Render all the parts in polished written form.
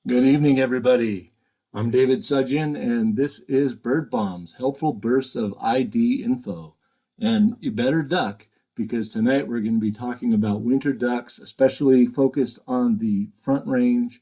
Good evening, everybody. I'm David Suddjian, and this is Bird Bombs, helpful bursts of ID info. And you better duck because tonight we're going to be talking about winter ducks, especially focused on the Front Range,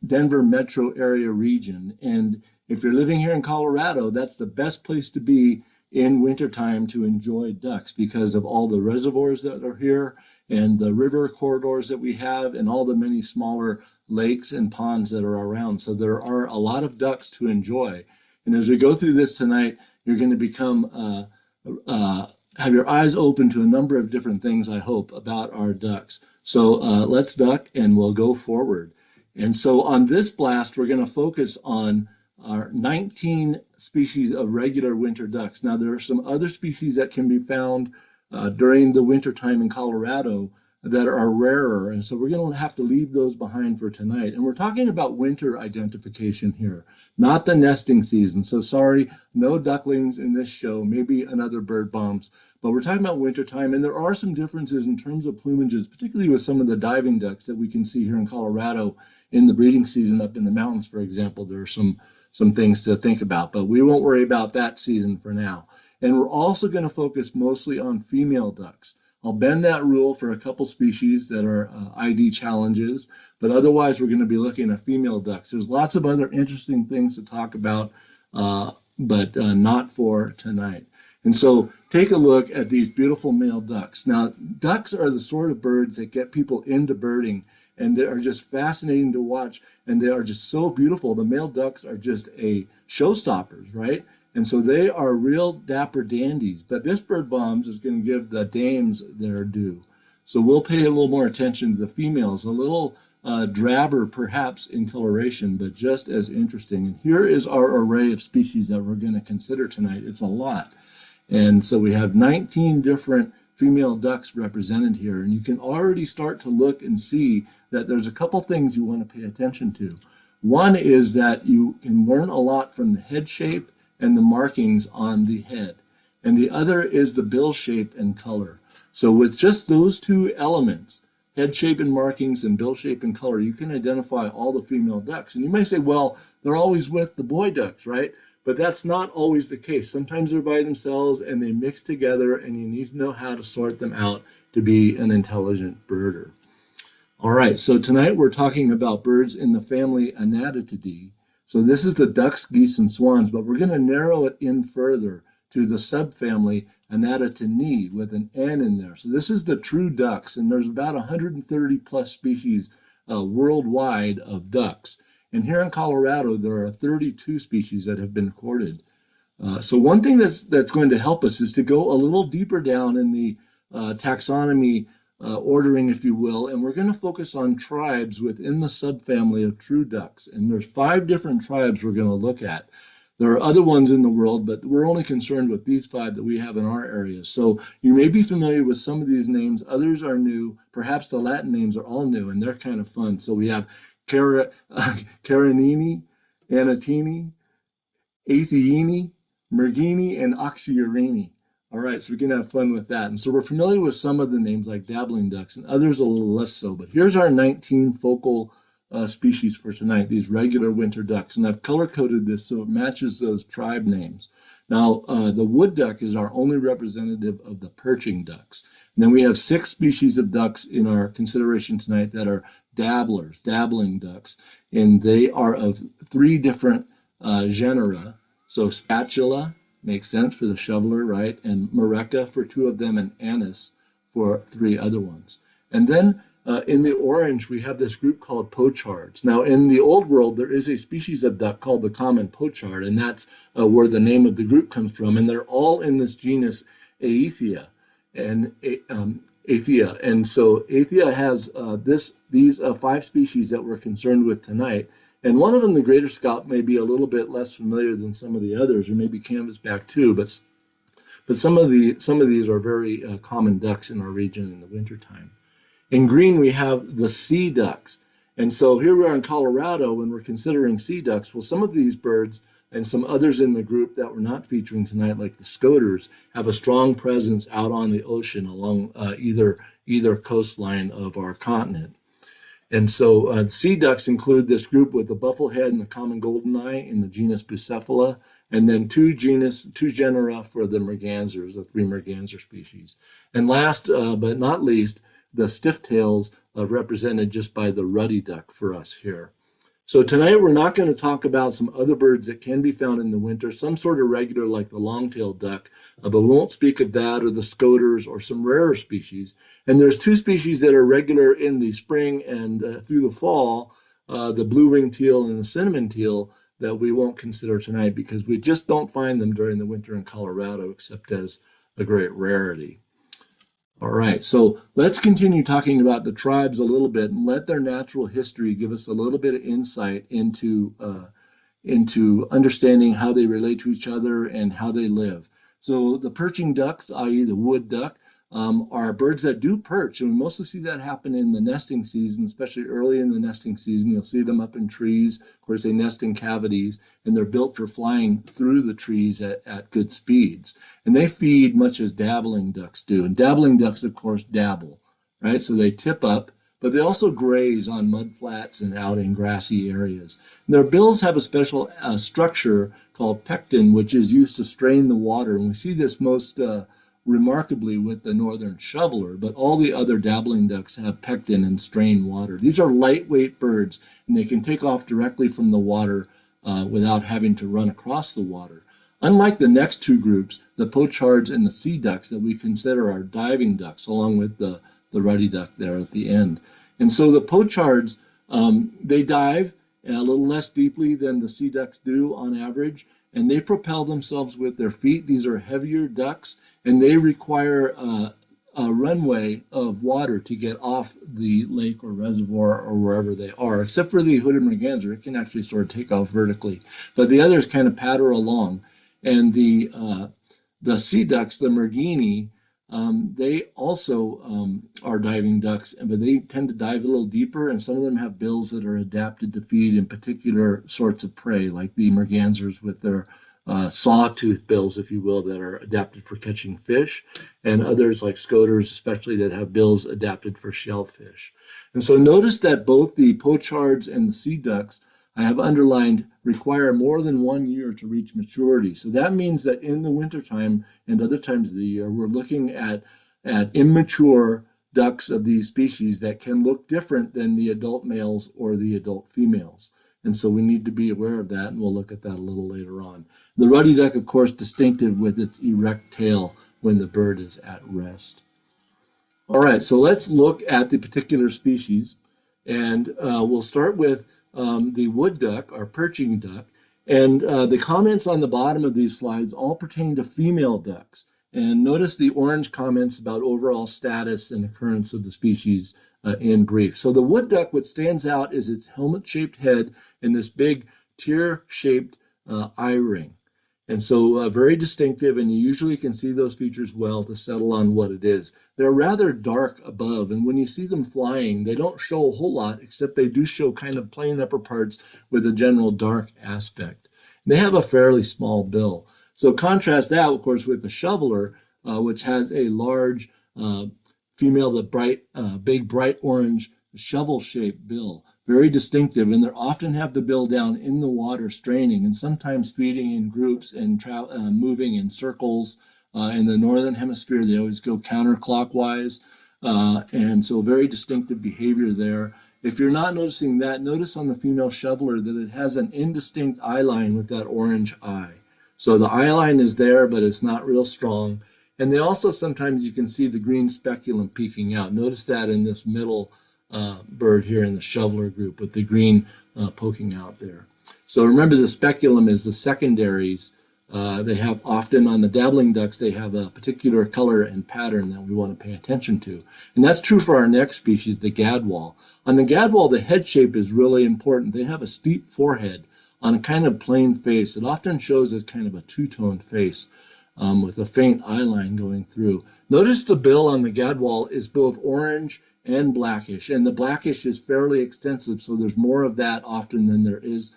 Denver metro area region. And if you're living here in Colorado, that's the best place to be in wintertime to enjoy ducks because of all the reservoirs that are here and the river corridors that we have and all the many smaller lakes and ponds that are around. So there are a lot of ducks to enjoy. And as we go through this tonight, you're going to have your eyes open to a number of different things, I hope, about our ducks. So let's duck and we'll go forward. And so on this blast, we're going to focus on our 19 species of regular winter ducks. Now, there are some other species that can be found during the winter time in Colorado that are rarer, and so we're going to have to leave those behind for tonight. And we're talking about winter identification here, not the nesting season. So sorry, no ducklings in this show, maybe another bird bombs, but we're talking about winter time, and there are some differences in terms of plumages, particularly with some of the diving ducks that we can see here in Colorado in the breeding season up in the mountains, for example. There are some things to think about, but we won't worry about that season for now. And we're also going to focus mostly on female ducks. I'll bend that rule for a couple species that are ID challenges, but otherwise we're going to be looking at female ducks. There's lots of other interesting things to talk about, but not for tonight. And so take a look at these beautiful male ducks. Now, ducks are the sort of birds that get people into birding, and they are just fascinating to watch, and they are just so beautiful. The male ducks are just a showstoppers, right? And so they are real dapper dandies. But this bird bombs is going to give the dames their due. So we'll pay a little more attention to the females, a little drabber perhaps in coloration, but just as interesting. And here is our array of species that we're going to consider tonight. It's a lot. And so we have 19 different female ducks represented here. And you can already start to look and see that there's a couple things you want to pay attention to. One is that you can learn a lot from the head shape and the markings on the head. And the other is the bill shape and color. So with just those two elements, head shape and markings and bill shape and color, you can identify all the female ducks. And you may say, well, they're always with the boy ducks, right? But that's not always the case. Sometimes they're by themselves and they mix together, and you need to know how to sort them out to be an intelligent birder. All right, so tonight we're talking about birds in the family Anatidae. So this is the ducks, geese, and swans, but we're going to narrow it in further to the subfamily Anatidinae with an N in there. So this is the true ducks, and there's about 130 plus species worldwide of ducks. And here in Colorado, there are 32 species that have been recorded. So one thing that's going to help us is to go a little deeper down in the taxonomy ordering, if you will, and we're going to focus on tribes within the subfamily of true ducks. And there's 5 different tribes we're going to look at. There are other ones in the world, but we're only concerned with these 5 that we have in our area. So you may be familiar with some of these names. Others are new. Perhaps the Latin names are all new, and they're kind of fun. So we have Carinini, Anatini, Aethiini, Mergini, and Oxyurini. All right, so we can have fun with that. And so we're familiar with some of the names like dabbling ducks and others a little less so. But here's our 19 focal species for tonight, these regular winter ducks. And I've color-coded this so it matches those tribe names. Now, the wood duck is our only representative of the perching ducks. And then we have 6 species of ducks in our consideration tonight that are dabblers, dabbling ducks. And they are of 3 different genera. So spatula makes sense for the shoveler, right? And Mareca for 2 of them, and Anis for 3 other ones. And then in the orange, we have this group called pochards. Now, in the old world, there is a species of duck called the common pochard, and that's where the name of the group comes from. And they're all in this genus Aethia. And Aethia. And so Aethia has these 5 species that we're concerned with tonight. And one of them, the greater scaup, may be a little bit less familiar than some of the others, or maybe canvasback too. But some of these are very common ducks in our region in the wintertime. In green, we have the sea ducks. And so here we are in Colorado when we're considering sea ducks. Well, some of these birds and some others in the group that we're not featuring tonight, like the scoters, have a strong presence out on the ocean along either coastline of our continent. And so the sea ducks include this group with the bufflehead and the common goldeneye in the genus Bucephala, and then two genera for the mergansers, the three merganser species. And last but not least, the stiff-tails represented just by the ruddy duck for us here. So tonight we're not going to talk about some other birds that can be found in the winter, some sort of regular like the long-tailed duck, but we won't speak of that or the scoters or some rarer species. And there's two species that are regular in the spring and through the fall, the blue-winged teal and the cinnamon teal, that we won't consider tonight because we just don't find them during the winter in Colorado except as a great rarity. All right, so let's continue talking about the tribes a little bit and let their natural history give us a little bit of insight into understanding how they relate to each other and how they live. So the perching ducks, i.e. the wood duck, are birds that do perch, and we mostly see that happen in the nesting season, especially early in the nesting season. You'll see them up in trees. Of course, they nest in cavities, and they're built for flying through the trees at good speeds. And they feed much as dabbling ducks do. And dabbling ducks, of course, dabble, right? So they tip up, but they also graze on mud flats and out in grassy areas. And their bills have a special structure called pecten, which is used to strain the water. And we see this most remarkably with the northern shoveler, but all the other dabbling ducks have pecten and strain water. These are lightweight birds, and they can take off directly from the water without having to run across the water. Unlike the next two groups, the pochards and the sea ducks that we consider our diving ducks, along with the ruddy duck there at the end. And so the pochards, they dive a little less deeply than the sea ducks do on average, and they propel themselves with their feet. These are heavier ducks, and they require a runway of water to get off the lake or reservoir or wherever they are, except for the hooded merganser. It can actually sort of take off vertically, but the others kind of patter along. And the sea ducks, the mergini, they also are diving ducks, but they tend to dive a little deeper, and some of them have bills that are adapted to feed in particular sorts of prey, like the mergansers with their sawtooth bills, if you will, that are adapted for catching fish, and others like scoters, especially, that have bills adapted for shellfish. And so notice that both the pochards and the sea ducks, I have underlined, require more than 1 year to reach maturity. So that means that in the wintertime and other times of the year, we're looking at immature ducks of these species that can look different than the adult males or the adult females. And so we need to be aware of that, and we'll look at that a little later on. The ruddy duck, of course, distinctive with its erect tail when the bird is at rest. All right, so let's look at the particular species, and we'll start with the wood duck, or perching duck, and the comments on the bottom of these slides all pertain to female ducks. And notice the orange comments about overall status and occurrence of the species in brief. So the wood duck, what stands out is its helmet-shaped head and this big tear-shaped eye ring. And so very distinctive, and you usually can see those features well to settle on what it is. They're rather dark above, and when you see them flying, they don't show a whole lot, except they do show kind of plain upper parts with a general dark aspect. And they have a fairly small bill. So contrast that, of course, with the shoveler, which has a large female, big bright orange shovel-shaped bill. Very distinctive, and they often have the bill down in the water straining and sometimes feeding in groups and moving in circles. In the northern hemisphere, they always go counterclockwise, and so very distinctive behavior there. If you're not noticing that, notice on the female shoveler that it has an indistinct eye line with that orange eye. So the eye line is there, but it's not real strong. And they also, sometimes you can see the green speculum peeking out. Notice that in this middle bird here in the shoveler group with the green poking out there. So remember, the speculum is the secondaries. They have often on the dabbling ducks, they have a particular color and pattern that we want to pay attention to. And that's true for our next species, the gadwall. On the gadwall, the head shape is really important. They have a steep forehead on a kind of plain face. It often shows as kind of a two-toned face with a faint eye line going through. Notice the bill on the gadwall is both orange and blackish, and the blackish is fairly extensive, so there's more of that often than there is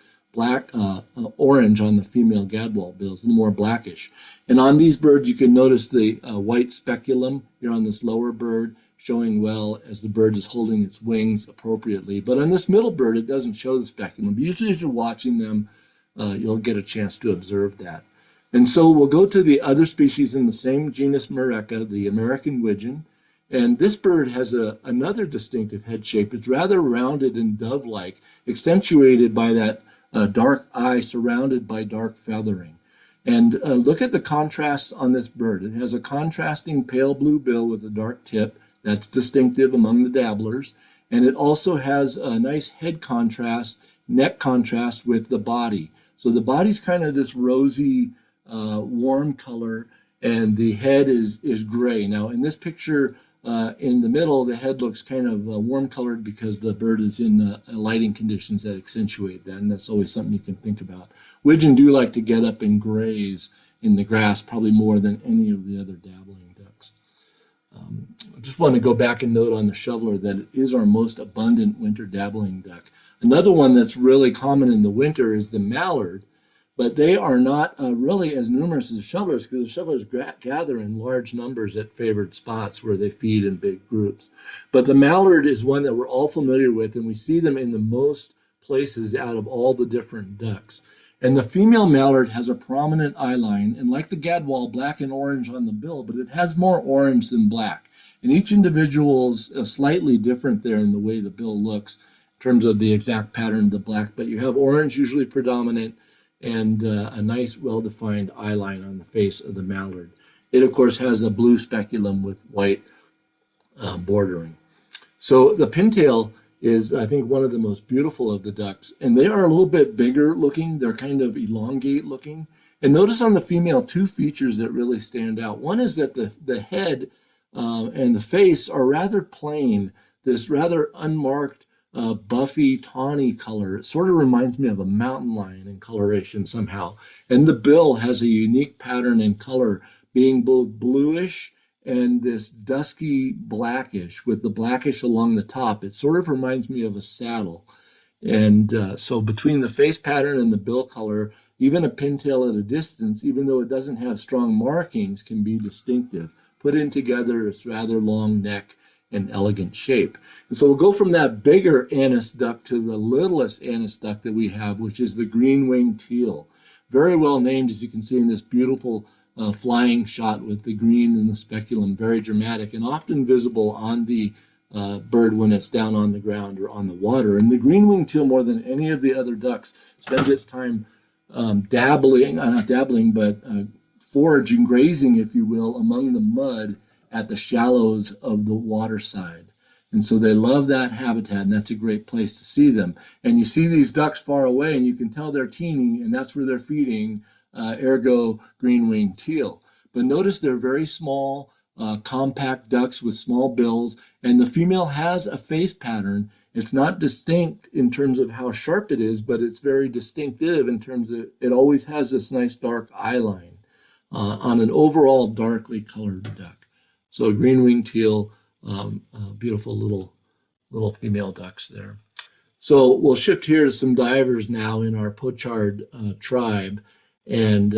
orange on the female gadwall bills, more blackish. And on these birds, you can notice the white speculum here on this lower bird showing well as the bird is holding its wings appropriately. But on this middle bird, it doesn't show the speculum. Usually as you're watching them, you'll get a chance to observe that. And so we'll go to the other species in the same genus Mureca, the American widgeon. And this bird has another distinctive head shape. It's rather rounded and dove-like, accentuated by that dark eye surrounded by dark feathering. And look at the contrasts on this bird. It has a contrasting pale blue bill with a dark tip. That's distinctive among the dabblers. And it also has a nice head contrast, neck contrast with the body. So the body's kind of this rosy, warm color, and the head is gray. Now in this picture, in the middle, the head looks kind of warm colored because the bird is in lighting conditions that accentuate that, and that's always something you can think about. Widgeon do like to get up and graze in the grass, probably more than any of the other dabbling ducks. I just want to go back and note on the shoveler that it is our most abundant winter dabbling duck. Another one that's really common in the winter is the mallard, but they are not really as numerous as the shovelers because the shovelers gather in large numbers at favored spots where they feed in big groups. But the mallard is one that we're all familiar with, and we see them in the most places out of all the different ducks. And the female mallard has a prominent eye line, and like the gadwall, black and orange on the bill, but it has more orange than black. And each individual is slightly different there in the way the bill looks in terms of the exact pattern of the black, but you have orange usually predominant, and a nice well-defined eye line on the face of the mallard. It, of course, has a blue speculum with white bordering. So the pintail is, I think, one of the most beautiful of the ducks, and they are a little bit bigger looking. They're kind of elongate looking. And notice on the female two features that really stand out. One is that the head and the face are rather plain, this rather unmarked buffy, tawny color. It sort of reminds me of a mountain lion in coloration somehow. And the bill has a unique pattern and color, being both bluish and this dusky blackish with the blackish along the top. It sort of reminds me of a saddle. And so between the face pattern and the bill color, even a pintail at a distance, even though it doesn't have strong markings, can be distinctive. Put in together, it's rather long neck and elegant shape. And so we'll go from that bigger anise duck to the littlest anise duck that we have, which is the green-winged teal. Very well named, as you can see in this beautiful flying shot with the green and the speculum, very dramatic and often visible on the bird when it's down on the ground or on the water. And the green-winged teal, more than any of the other ducks, spends its time foraging, grazing, if you will, among the mud at the shallows of the water side. And so they love that habitat, and that's a great place to see them. And you see these ducks far away, and you can tell they're teeny, and that's where they're feeding, ergo green-winged teal. But notice they're very small, compact ducks with small bills, and the female has a face pattern. It's not distinct in terms of how sharp it is, but it's very distinctive in terms of it always has this nice dark eye line on an overall darkly colored duck. So green-winged teal, beautiful little female ducks there. So we'll shift here to some divers now in our pochard tribe, and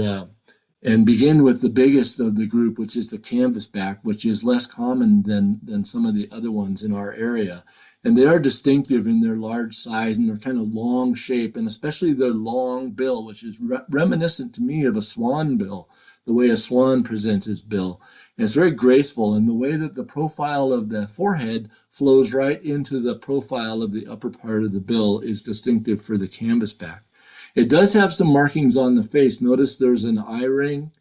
begin with the biggest of the group, which is the canvasback, which is less common than some of the other ones in our area. And they are distinctive in their large size and their kind of long shape, and especially their long bill, which is reminiscent to me of a swan bill, the way a swan presents its bill. And it's very graceful, and the way that the profile of the forehead flows right into the profile of the upper part of the bill is distinctive for the canvasback. It does have some markings on the face. Notice there's an eye ring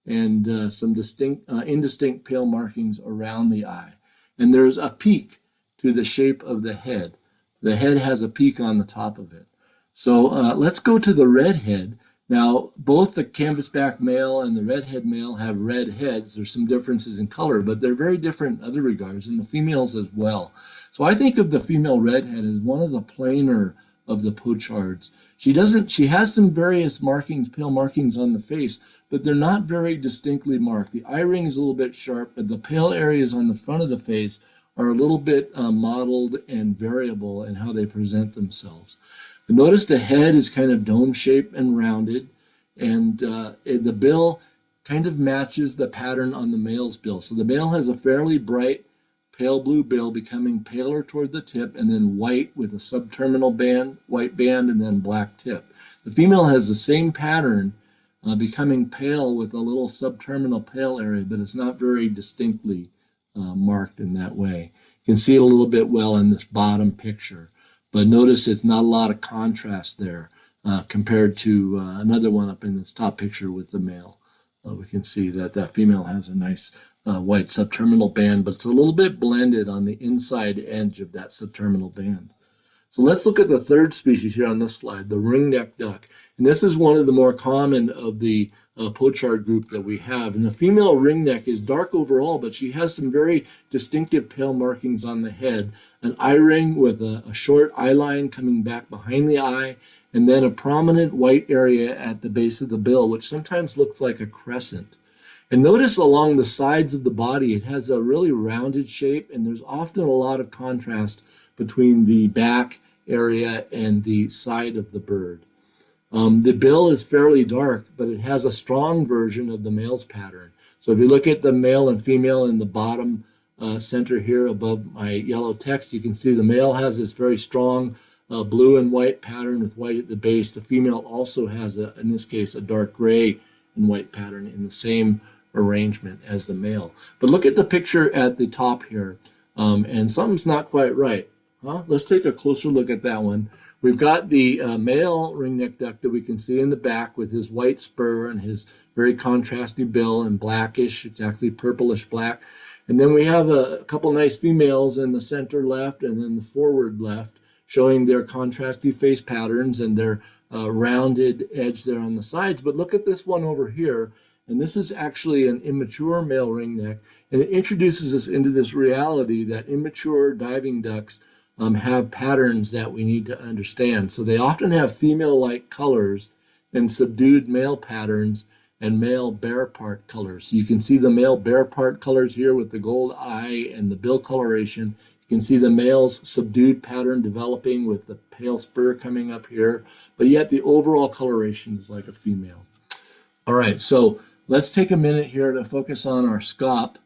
and some indistinct pale markings around the eye. And there's a peak to the shape of the head. The head has a peak on the top of it. So let's go to the red head. Now, both the canvasback male and the redhead male have red heads. There's some differences in color, but they're very different in other regards, and the females as well. So I think of the female redhead as one of the plainer of the pochards. She has some various markings, pale markings on the face, but they're not very distinctly marked. The eye ring is a little bit sharp, but the pale areas on the front of the face are a little bit mottled and variable in how they present themselves. But notice the head is kind of dome-shaped and rounded, and the bill kind of matches the pattern on the male's bill. So the male has a fairly bright pale blue bill becoming paler toward the tip, and then white with a subterminal band, white band, and then black tip. The female has the same pattern, becoming pale with a little subterminal pale area, but it's not very distinctly marked in that way. You can see it a little bit well in this bottom picture, but notice it's not a lot of contrast there compared to another one up in this top picture with the male. We can see that that female has a nice white subterminal band, but it's a little bit blended on the inside edge of that subterminal band. So let's look at the third species here on this slide, the ringneck duck. And this is one of the more common of the pochard group that we have. And the female ringneck is dark overall, but she has some very distinctive pale markings on the head. An eye ring with a short eye line coming back behind the eye, and then a prominent white area at the base of the bill, which sometimes looks like a crescent. And notice along the sides of the body, it has a really rounded shape, and there's often a lot of contrast between the back area and the side of the bird. The bill is fairly dark, but it has a strong version of the male's pattern. So if you look at the male and female in the bottom center here above my yellow text, you can see the male has this very strong blue and white pattern with white at the base. The female also has, in this case, a dark gray and white pattern in the same arrangement as the male. But look at the picture at the top here, and something's not quite right. Let's take a closer look at that one. We've got the male ringneck duck that we can see in the back with his white spur and his very contrasty bill and blackish, it's actually purplish black. And then we have a couple nice females in the center left and then the forward left, showing their contrasty face patterns and their rounded edge there on the sides. But look at this one over here, and this is actually an immature male ringneck, and it introduces us into this reality that immature diving ducks have patterns that we need to understand. So they often have female-like colors and subdued male patterns and male bare part colors. So you can see the male bare part colors here with the gold eye and the bill coloration. You can see the male's subdued pattern developing with the pale spur coming up here, but yet the overall coloration is like a female. All right, so let's take a minute here to focus on our scaup.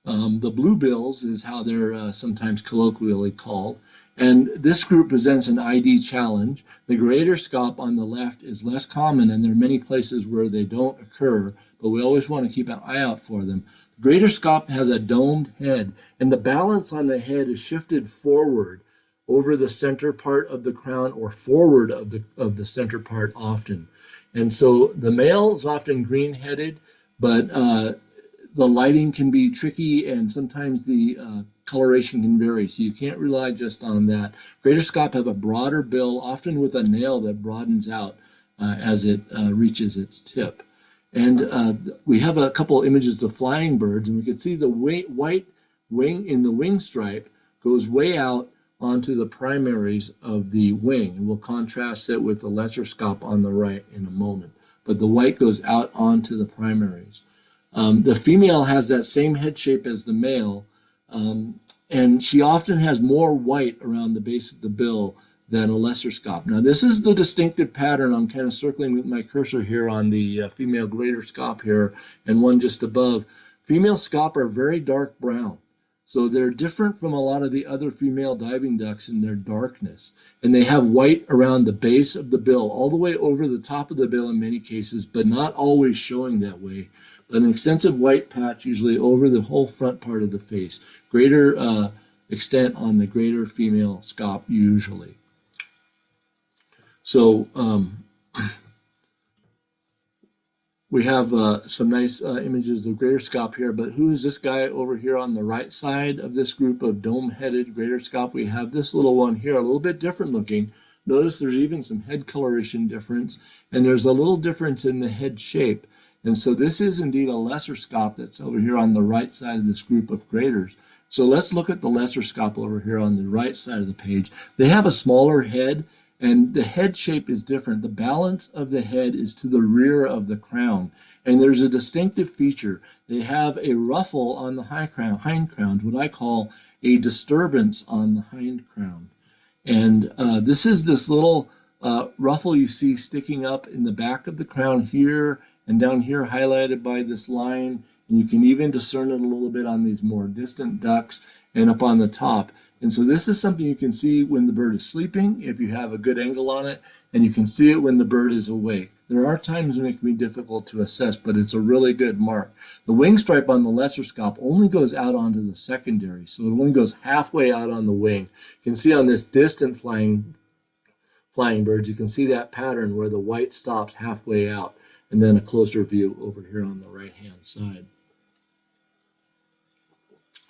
The bluebills is how they're sometimes colloquially called. And this group presents an ID challenge. The greater scaup on the left is less common, and there are many places where they don't occur, but we always want to keep an eye out for them. The greater scaup has a domed head, and the balance on the head is shifted forward over the center part of the crown or forward of the center part often. And so the male is often green-headed, but the lighting can be tricky, and sometimes the coloration can vary, so you can't rely just on that. Greater scaup have a broader bill, often with a nail that broadens out as it reaches its tip. And we have a couple images of flying birds, and we can see the white wing in the wing stripe goes way out onto the primaries of the wing. And we'll contrast it with the lesser scaup on the right in a moment. But the white goes out onto the primaries. The female has that same head shape as the male, and she often has more white around the base of the bill than a lesser scaup. Now this is the distinctive pattern. I'm kind of circling with my cursor here on the female greater scaup here and one just above. Female scaup are very dark brown. So they're different from a lot of the other female diving ducks in their darkness. And they have white around the base of the bill, all the way over the top of the bill in many cases, but not always showing that way. But an extensive white patch usually over the whole front part of the face. Greater extent on the greater female scaup usually. So we have some nice images of greater scaup here, but who is this guy over here on the right side of this group of dome-headed greater scaup? We have this little one here, a little bit different looking. Notice there's even some head coloration difference, and there's a little difference in the head shape. And so this is indeed a lesser scaup that's over here on the right side of this group of graders. So let's look at the lesser scaup over here on the right side of the page. They have a smaller head, and the head shape is different. The balance of the head is to the rear of the crown, and there's a distinctive feature. They have a ruffle on the hind crown, what I call a disturbance on the hind crown. And this is this little ruffle you see sticking up in the back of the crown here and down here highlighted by this line, and you can even discern it a little bit on these more distant ducks. and up on the top. And so this is something you can see when the bird is sleeping, if you have a good angle on it, and you can see it when the bird is awake. There are times when it can be difficult to assess, but it's a really good mark. The wing stripe on the lesser scaup only goes out onto the secondary, so it only goes halfway out on the wing. You can see on this distant flying birds, you can see that pattern where the white stops halfway out, and then a closer view over here on the right-hand side.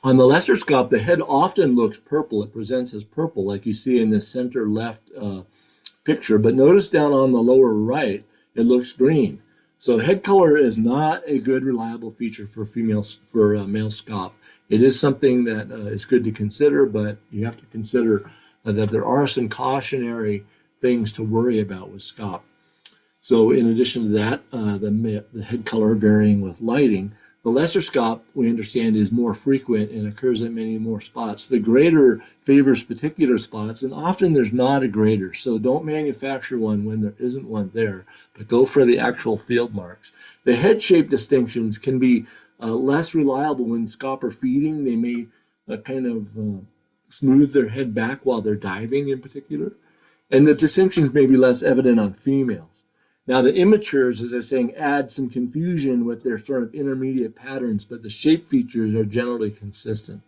On the lesser scaup, the head often looks purple. It presents as purple, like you see in this center left picture. But notice down on the lower right, it looks green. So head color is not a good, reliable feature for male scaup. It is something that is good to consider, but you have to consider that there are some cautionary things to worry about with scaup. So in addition to that, the head color varying with lighting. The lesser scaup, we understand, is more frequent and occurs at many more spots. The greater favors particular spots, and often there's not a greater, so don't manufacture one when there isn't one there, but go for the actual field marks. The head shape distinctions can be less reliable when scaup are feeding. They may smooth their head back while they're diving in particular, and the distinctions may be less evident on females. Now the immatures, as I was saying, add some confusion with their sort of intermediate patterns, but the shape features are generally consistent.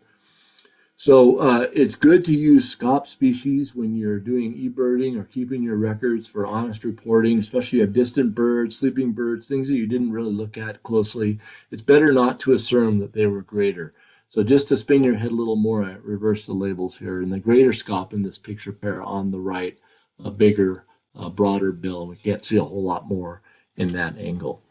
So it's good to use scaup species when you're doing e-birding or keeping your records for honest reporting, especially of distant birds, sleeping birds, things that you didn't really look at closely. It's better not to assume that they were greater. So just to spin your head a little more, I reverse the labels here. And the greater scaup in this picture pair on the right, a bigger, broader bill. We can't see a whole lot more in that angle.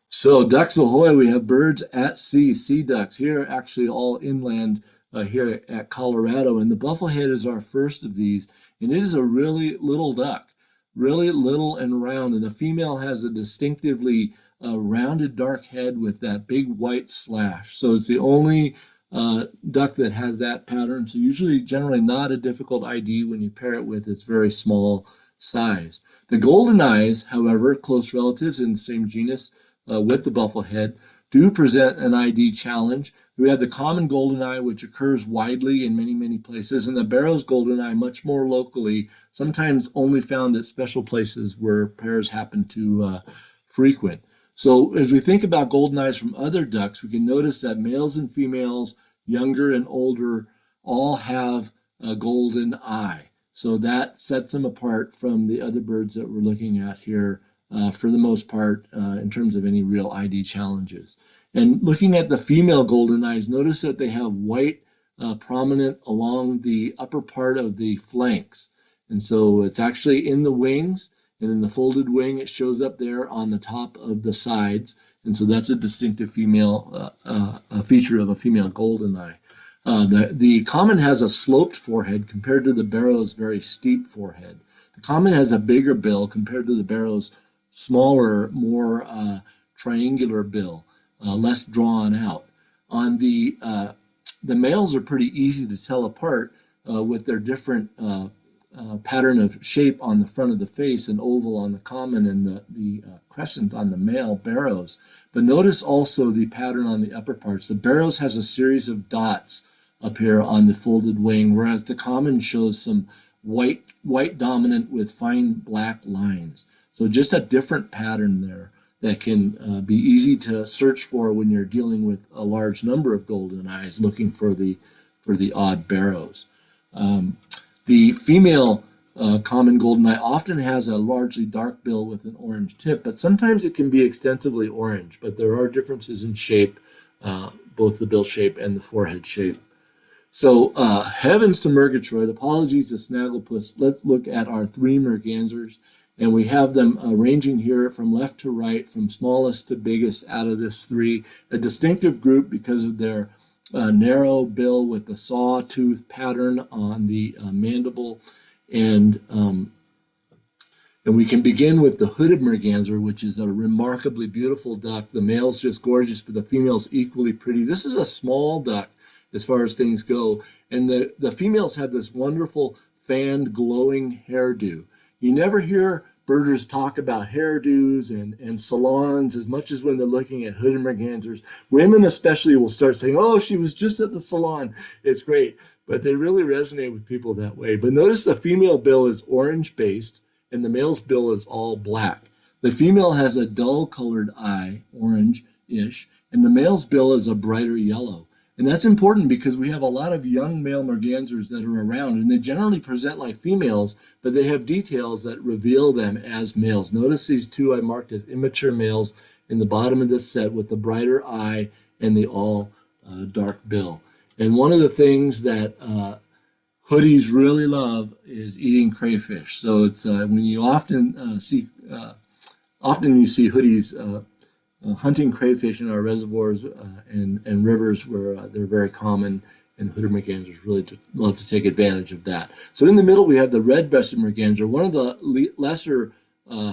So ducks ahoy, we have birds at sea, sea ducks. Here actually all inland here at Colorado, and the bufflehead is our first of these, and it is a really little duck, really little and round, and the female has a distinctively rounded dark head with that big white slash. So it's the only duck that has that pattern, so usually generally not a difficult ID when you pair it with its very small size. The golden eyes, however, close relatives in the same genus with the bufflehead, do present an ID challenge. We have the common goldeneye, which occurs widely in many, many places, and the Barrow's goldeneye much more locally, sometimes only found at special places where pairs happen to frequent. So as we think about goldeneyes from other ducks, we can notice that males and females, younger and older, all have a golden eye. So that sets them apart from the other birds that we're looking at here for the most part in terms of any real ID challenges. And looking at the female goldeneyes, notice that they have white prominent along the upper part of the flanks. And so it's actually in the wings, and in the folded wing, it shows up there on the top of the sides. And so that's a distinctive female feature of a female goldeneye. The common has a sloped forehead compared to the Barrow's very steep forehead. The common has a bigger bill compared to the Barrow's smaller, more triangular bill, less drawn out. On the males are pretty easy to tell apart with their different pattern of shape on the front of the face, an oval on the common and the crescent on the male Barrow's. But notice also the pattern on the upper parts. The Barrow's has a series of dots up here on the folded wing, whereas the common shows some white dominant with fine black lines. So just a different pattern there that can be easy to search for when you're dealing with a large number of golden eyes looking for the odd Barrows. The female common goldeneye often has a largely dark bill with an orange tip, but sometimes it can be extensively orange, but there are differences in shape, both the bill shape and the forehead shape. So heavens to Murgatroyd, apologies to Snagglepuss. Let's look at our three mergansers, and we have them ranging here from left to right, from smallest to biggest out of this three. A distinctive group because of their narrow bill with the sawtooth pattern on the mandible, and we can begin with the hooded merganser, which is a remarkably beautiful duck. The male's just gorgeous, but the female's equally pretty. This is a small duck as far as things go, and the females have this wonderful fanned glowing hairdo. You never hear birders talk about hairdos and salons as much as when they're looking at hooded mergansers. Women especially will start saying, oh, she was just at the salon. It's great. But they really resonate with people that way. But notice the female bill is orange based and the male's bill is all black. The female has a dull colored eye, orange-ish, and the male's bill is a brighter yellow. And that's important because we have a lot of young male mergansers that are around, and they generally present like females, but they have details that reveal them as males. Notice these two I marked as immature males in the bottom of this set with the brighter eye and the all dark bill. And one of the things that hoodies really love is eating crayfish. So it's when you often you see hoodies hunting crayfish in our reservoirs and rivers where they're very common, and hooded mergansers really love to take advantage of that. So in the middle we have the red-breasted merganser, one of the lesser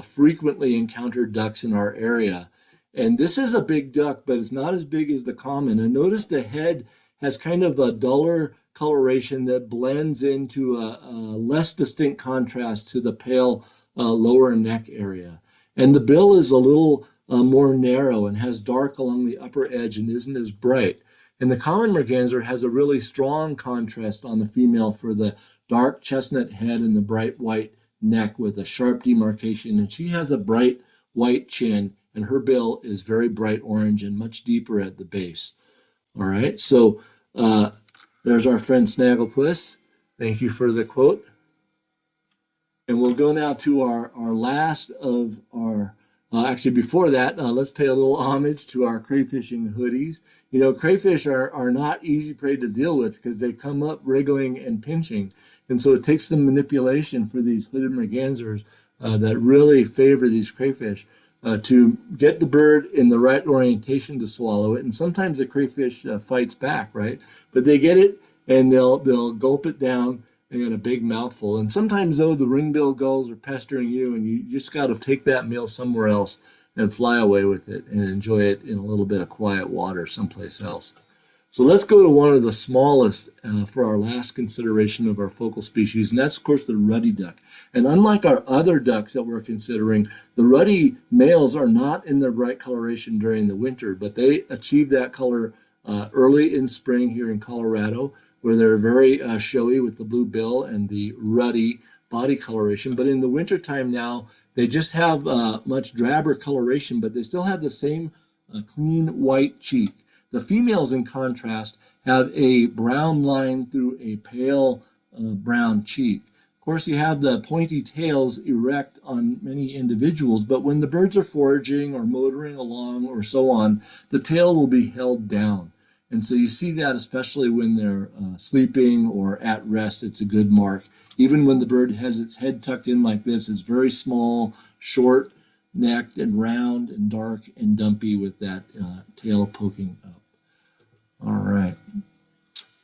frequently encountered ducks in our area. And this is a big duck, but it's not as big as the common. And notice the head has kind of a duller coloration that blends into a less distinct contrast to the pale lower neck area. And the bill is a little more narrow and has dark along the upper edge and isn't as bright. And the common merganser has a really strong contrast on the female for the dark chestnut head and the bright white neck with a sharp demarcation. And she has a bright white chin, and her bill is very bright orange and much deeper at the base. All right, so there's our friend Snagglepuss. Thank you for the quote. And we'll go now to our last of our, actually before that, let's pay a little homage to our crayfishing hoodies. You know, crayfish are not easy prey to deal with because they come up wriggling and pinching. And so it takes some manipulation for these hooded mergansers that really favor these crayfish to get the bird in the right orientation to swallow it. And sometimes the crayfish fights back, right? But they get it and they'll gulp it down in a big mouthful. And sometimes, though, the ring-billed gulls are pestering you, and you just got to take that meal somewhere else and fly away with it and enjoy it in a little bit of quiet water someplace else. So let's go to one of the smallest for our last consideration of our focal species, and that's, of course, the ruddy duck. And unlike our other ducks that we're considering, the ruddy males are not in their bright coloration during the winter, but they achieve that color early in spring here in Colorado, where they're very showy with the blue bill and the ruddy body coloration. But in the wintertime now, they just have much drabber coloration, but they still have the same clean white cheek. The females, in contrast, have a brown line through a pale brown cheek. Of course, you have the pointy tails erect on many individuals, but when the birds are foraging or motoring along or so on, the tail will be held down. And so you see that especially when they're sleeping or at rest, it's a good mark. Even when the bird has its head tucked in like this, it's very small, short necked and round and dark and dumpy with that tail poking up. All right.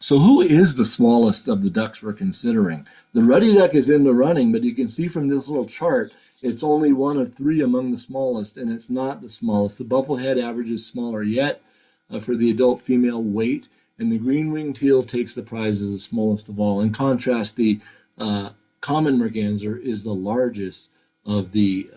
So who is the smallest of the ducks we're considering? The ruddy duck is in the running, but you can see from this little chart, it's only one of three among the smallest, and it's not the smallest. The bufflehead average is smaller yet for the adult female weight, and the green-winged teal takes the prize as the smallest of all. In contrast, the common merganser is the largest of the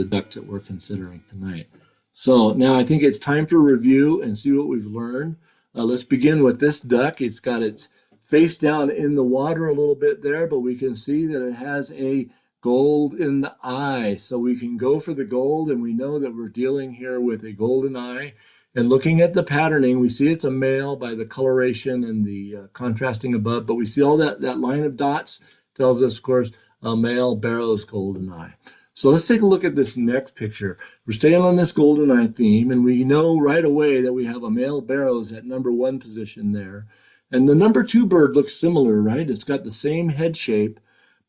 ducks that we're considering tonight. So now I think it's time for review and see what we've learned. Let's begin with this duck. It's got its face down in the water a little bit there, but we can see that it has a gold in the eye. So we can go for the gold, and we know that we're dealing here with a golden eye. And looking at the patterning, we see it's a male by the coloration and the contrasting above, but we see all that line of dots tells us, of course, a male Barrow's golden eye. So let's take a look at this next picture. We're staying on this golden eye theme, and we know right away that we have a male Barrow's at #1 position there. And the #2 bird looks similar, right? It's got the same head shape,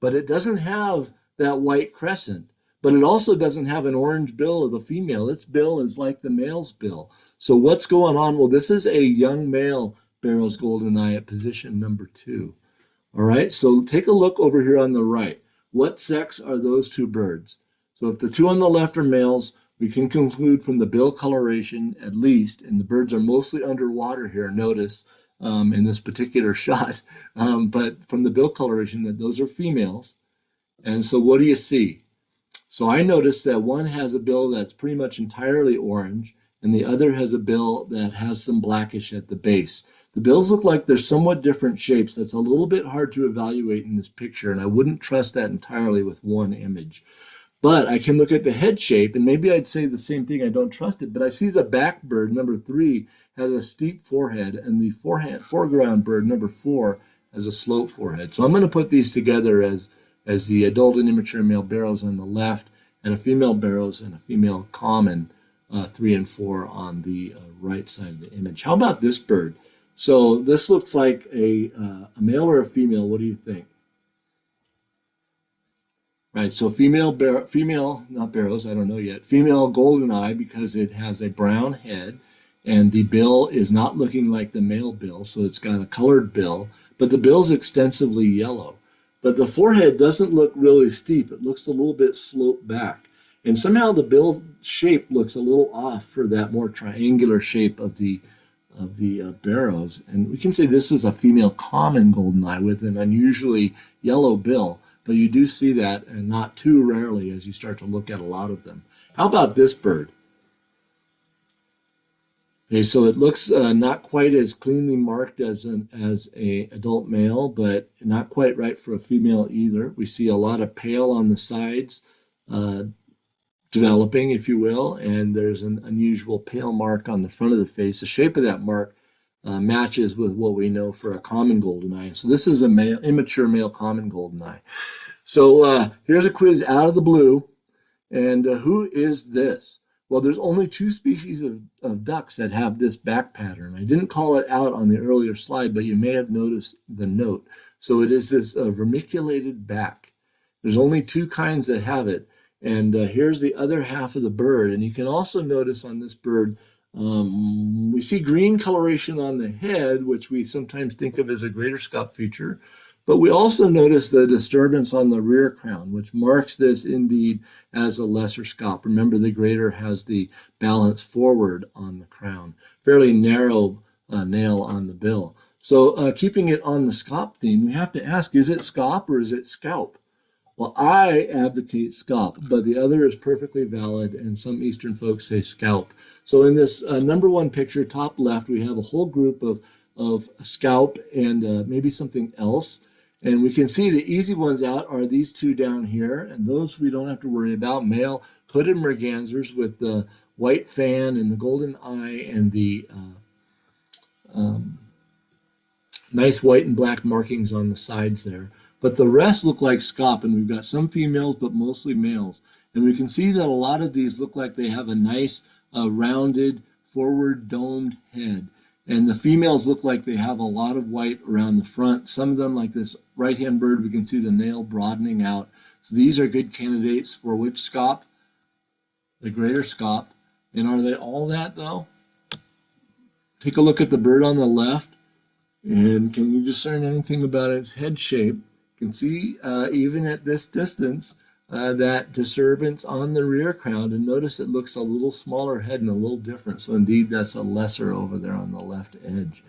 but it doesn't have that white crescent. But it also doesn't have an orange bill of the female. Its bill is like the male's bill. So what's going on? Well, this is a young male Barrow's golden eye at position #2. All right, so take a look over here on the right. What sex are those two birds? So if the two on the left are males, we can conclude from the bill coloration at least, and the birds are mostly underwater here, notice, in this particular shot, but from the bill coloration that those are females. And so what do you see? So I noticed that one has a bill that's pretty much entirely orange, and the other has a bill that has some blackish at the base. The bills look like they're somewhat different shapes. That's a little bit hard to evaluate in this picture, and I wouldn't trust that entirely with one image. But I can look at the head shape, and maybe I'd say the same thing, I don't trust it, but I see the back bird, number 3, has a steep forehead, and the foreground bird, number 4, has a slope forehead. So I'm going to put these together as the adult and immature male barrows on the left, and a female barrows and a female common 3 and 4 on the right side of the image. How about this bird? So this looks like a male or a female. What do you think? Right, so female, not barrows, I don't know yet, female goldeneye because it has a brown head and the bill is not looking like the male bill, so it's got a colored bill, but the bill's extensively yellow. But the forehead doesn't look really steep, it looks a little bit sloped back. And somehow the bill shape looks a little off for that more triangular shape of the barrows. And we can say this is a female common goldeneye with an unusually yellow bill. But you do see that, and not too rarely as you start to look at a lot of them. How about this bird? Okay, so it looks not quite as cleanly marked as a adult male, but not quite right for a female either. We see a lot of pale on the sides developing, if you will, and there's an unusual pale mark on the front of the face. The shape of that mark matches with what we know for a common goldeneye. So this is a immature male common goldeneye. So here's a quiz out of the blue. And who is this? Well, there's only 2 species of ducks that have this back pattern. I didn't call it out on the earlier slide, but you may have noticed the note. So it is this vermiculated back. There's only 2 kinds that have it. And here's the other half of the bird. And you can also notice on this bird, we see green coloration on the head, which we sometimes think of as a greater scop feature, but we also notice the disturbance on the rear crown, which marks this indeed as a lesser scop. Remember, the greater has the balance forward on the crown, fairly narrow nail on the bill. So keeping it on the scop theme, we have to ask, is it scop or is it scalp? Well, I advocate scalp, but the other is perfectly valid, and some Eastern folks say scalp. So in this number 1 picture, top left, we have a whole group of scalp and maybe something else. And we can see the easy ones out are these 2 down here, and those we don't have to worry about. Male hooded mergansers with the white fan and the golden eye and the nice white and black markings on the sides there. But the rest look like scop, and we've got some females, but mostly males. And we can see that a lot of these look like they have a nice rounded forward domed head. And the females look like they have a lot of white around the front. Some of them, like this right-hand bird, we can see the nail broadening out. So these are good candidates for which scop? The greater scop. And are they all that, though? Take a look at the bird on the left. And can you discern anything about its head shape? You can see, even at this distance, that disturbance on the rear crown, and notice it looks a little smaller head and a little different. So indeed, that's a lesser over there on the left edge.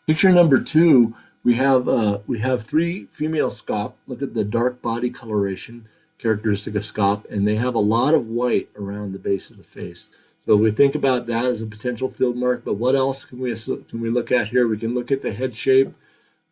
Picture number 2, we have 3 female scop. Look at the dark body coloration characteristic of scop, and they have a lot of white around the base of the face. So we think about that as a potential field mark, but what else can we look at here? We can look at the head shape.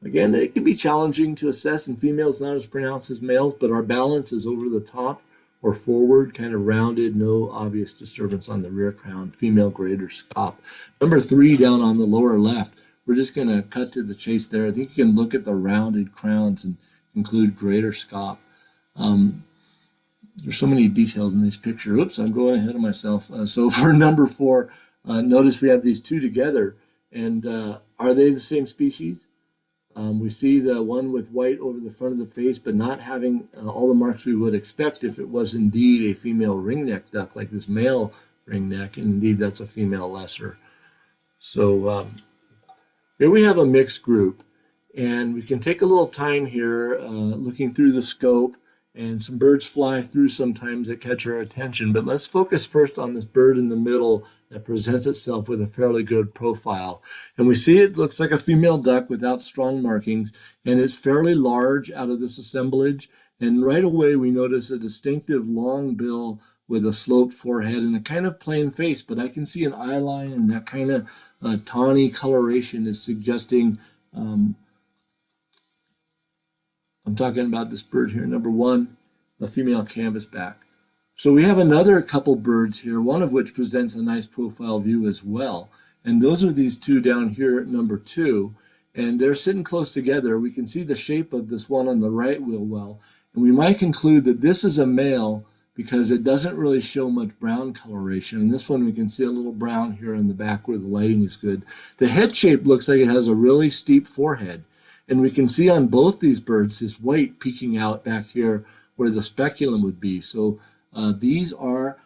Again, it can be challenging to assess in females, not as pronounced as males, but our balance is over the top or forward, kind of rounded, no obvious disturbance on the rear crown, female greater scop. Number 3 down on the lower left, we're just going to cut to the chase there. I think you can look at the rounded crowns and include greater scop. There's so many details in this picture. Oops, I'm going ahead of myself. So for number 4, notice we have these 2 together. And are they the same species? We see the one with white over the front of the face, but not having all the marks we would expect if it was indeed a female ringneck duck, like this male ringneck, and indeed that's a female lesser. So here we have a mixed group, and we can take a little time here looking through the scope, and some birds fly through sometimes that catch our attention, but let's focus first on this bird in the middle that presents itself with a fairly good profile. And we see it looks like a female duck without strong markings, and it's fairly large out of this assemblage, And right away we notice a distinctive long bill with a sloped forehead and a kind of plain face, but I can see an eye line, and that kind of tawny coloration is suggesting, I'm talking about this bird here, number 1, a female canvasback. So we have another couple birds here, one of which presents a nice profile view as well. And those are these two down here at number 2, and they're sitting close together. We can see the shape of this one on the right wheel well, and we might conclude that this is a male because it doesn't really show much brown coloration. And this one we can see a little brown here in the back where the lighting is good. The head shape looks like it has a really steep forehead. And we can see on both these birds this white peeking out back here where the speculum would be. So these are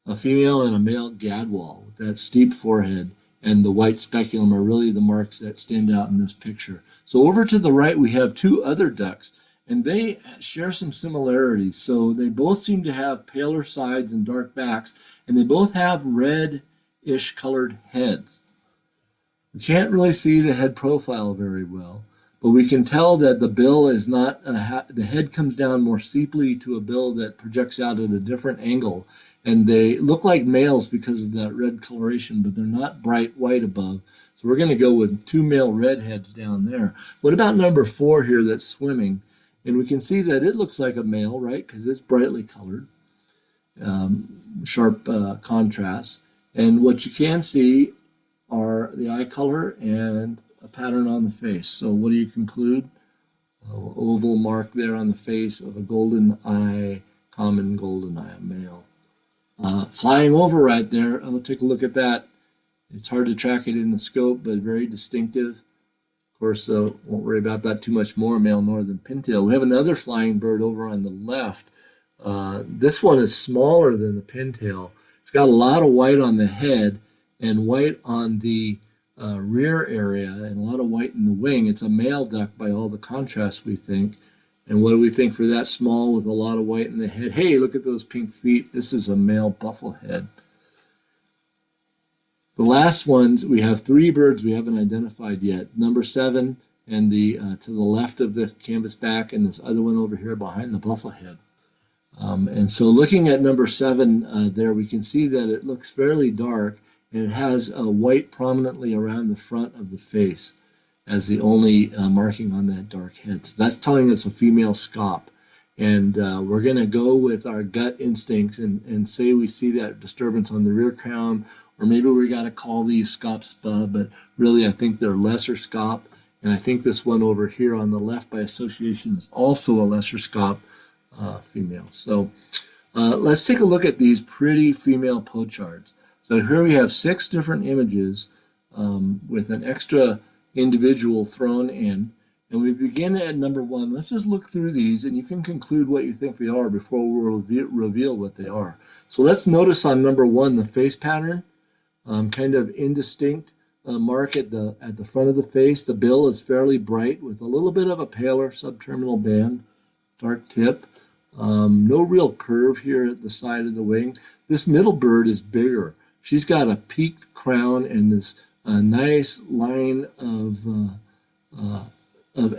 a female and a male gadwall with that steep forehead, and the white speculum are really the marks that stand out in this picture. So over to the right we have two other ducks, and they share some similarities. So they both seem to have paler sides and dark backs, and they both have red-ish colored heads. We can't really see the head profile very well, but we can tell that the bill is not, the head comes down more steeply to a bill that projects out at a different angle. And they look like males because of that red coloration, but they're not bright white above. So we're going to go with two male redheads down there. What about number 4 here that's swimming? And we can see that it looks like a male, right? Because it's brightly colored, sharp contrast. And what you can see are the eye color and a pattern on the face. So what do you conclude? Oval mark there on the face of a golden eye, common golden eye, a male. Flying over right there, I'll take a look at that. It's hard to track it in the scope, but very distinctive. Of course, won't worry about that too much more, male northern pintail. We have another flying bird over on the left. This one is smaller than the pintail. It's got a lot of white on the head and white on the rear area and a lot of white in the wing. It's a male duck by all the contrast, we think. And what do we think for that small with a lot of white in the head? Hey, look at those pink feet. This is a male bufflehead. The last ones, we have 3 birds we haven't identified yet. Number 7 and the to the left of the canvasback, and this other one over here behind the bufflehead. And so looking at number 7 there, we can see that it looks fairly dark, and it has white prominently around the front of the face as the only marking on that dark head. So that's telling us a female scaup. And we're going to go with our gut instincts and say we see that disturbance on the rear crown, or maybe we got to call these scaups, but really I think they're lesser scaup. And I think this one over here on the left by association is also a lesser scaup female. So let's take a look at these pretty female pochards. So here we have 6 different images with an extra individual thrown in, and we begin at number 1. Let's just look through these, and you can conclude what you think they are before we'll reveal what they are. So let's notice on number 1 the face pattern, kind of indistinct mark at the front of the face. The bill is fairly bright with a little bit of a paler subterminal band, dark tip. No real curve here at the side of the wing. This middle bird is bigger. She's got a peaked crown and this nice line of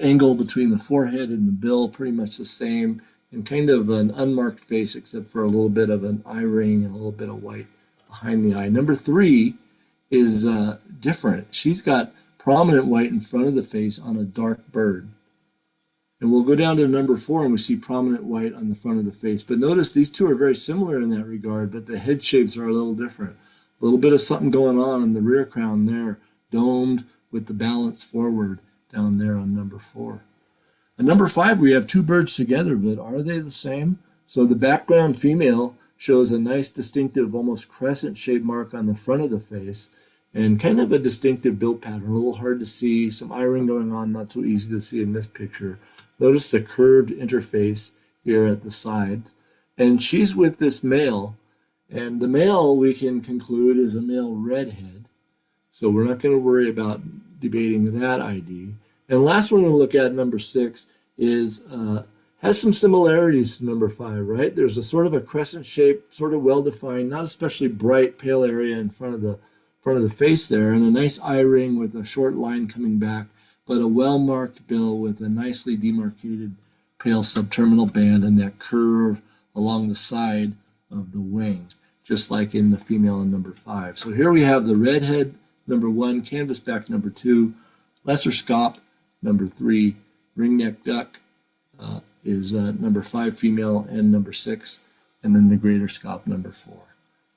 angle between the forehead and the bill, pretty much the same, and kind of an unmarked face except for a little bit of an eye ring and a little bit of white behind the eye. Number 3 is different. She's got prominent white in front of the face on a dark bird. And we'll go down to number 4 and we see prominent white on the front of the face. But notice these two are very similar in that regard, but the head shapes are a little different. A little bit of something going on in the rear crown there, domed with the balance forward down there on number 4. On number 5, we have 2 birds together, but are they the same? So the background female shows a nice distinctive, almost crescent-shaped mark on the front of the face, and kind of a distinctive bill pattern, a little hard to see, some eye ring going on, not so easy to see in this picture. Notice the curved interface here at the sides, and she's with this male. And the male, we can conclude, is a male redhead. So we're not going to worry about debating that ID. And the last one we'll look at, number 6, is has some similarities to number 5, right? There's a sort of a crescent shape, sort of well-defined, not especially bright, pale area in front of the face there, and a nice eye ring with a short line coming back, but a well-marked bill with a nicely demarcated pale subterminal band and that curve along the side of the wings, just like in the female in number 5. So here we have the redhead, number 1, canvasback, number 2, lesser scaup, number 3, ringneck duck is number 5 female and number 6, and then the greater scaup, number 4.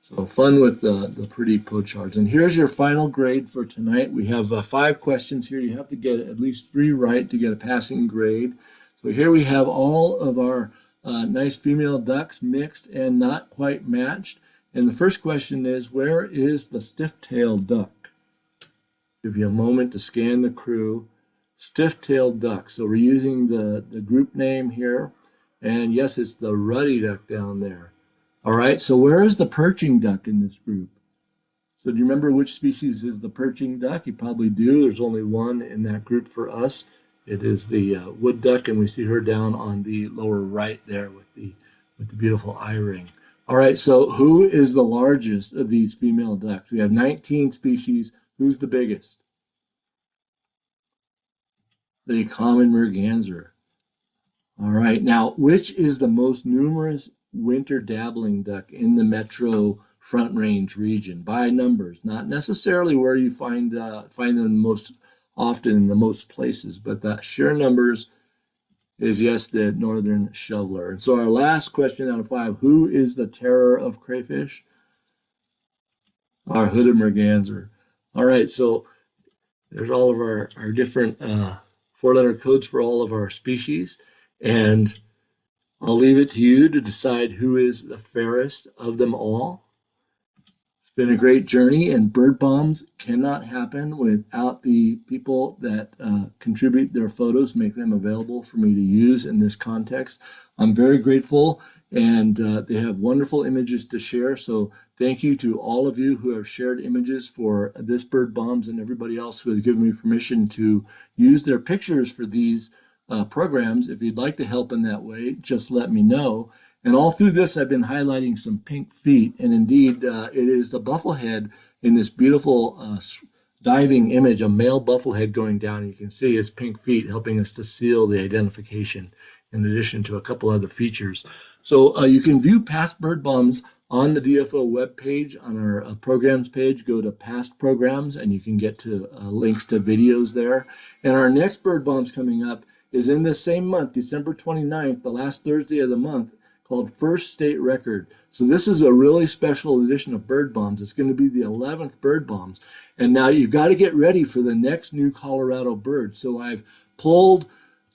So fun with the pretty pochards. And here's your final grade for tonight. We have 5 questions here. You have to get at least 3 right to get a passing grade. So here we have all of our nice female ducks mixed and not quite matched. And the first question is, where is the stiff-tailed duck? Give you a moment to scan the crew. Stiff-tailed duck. So we're using the group name here. And yes, it's the ruddy duck down there. All right, so where is the perching duck in this group? So do you remember which species is the perching duck? You probably do. There's only one in that group for us. It is the wood duck, and we see her down on the lower right there with the beautiful eye ring. All right, so who is the largest of these female ducks? We have 19 species. Who's the biggest? The common merganser. All right, now which is the most numerous winter dabbling duck in the metro Front Range region by numbers? Not necessarily where you find them most often in the most places, but that sheer numbers is, yes, the northern shoveler. And so our last question out of 5, who is the terror of crayfish? Our hooded merganser. All right, so there's all of our different 4-letter codes for all of our species, and I'll leave it to you to decide who is the fairest of them all. It's been a great journey, and bird bombs cannot happen without the people that contribute their photos, make them available for me to use in this context. I'm very grateful, and they have wonderful images to share. So thank you to all of you who have shared images for this bird bombs and everybody else who has given me permission to use their pictures for these programs. If you'd like to help in that way, just let me know. And all through this, I've been highlighting some pink feet, and indeed, it is the bufflehead in this beautiful diving image, a male bufflehead going down. You can see his pink feet helping us to seal the identification, in addition to a couple other features. So you can view past bird bombs on the DFO webpage on our programs page. Go to past programs, and you can get to links to videos there. And our next bird bombs coming up is in this same month, December 29th, the last Thursday of the month, called First State Record. So this is a really special edition of bird bombs. It's going to be the 11th bird bombs. And now you've got to get ready for the next new Colorado bird. So I've pulled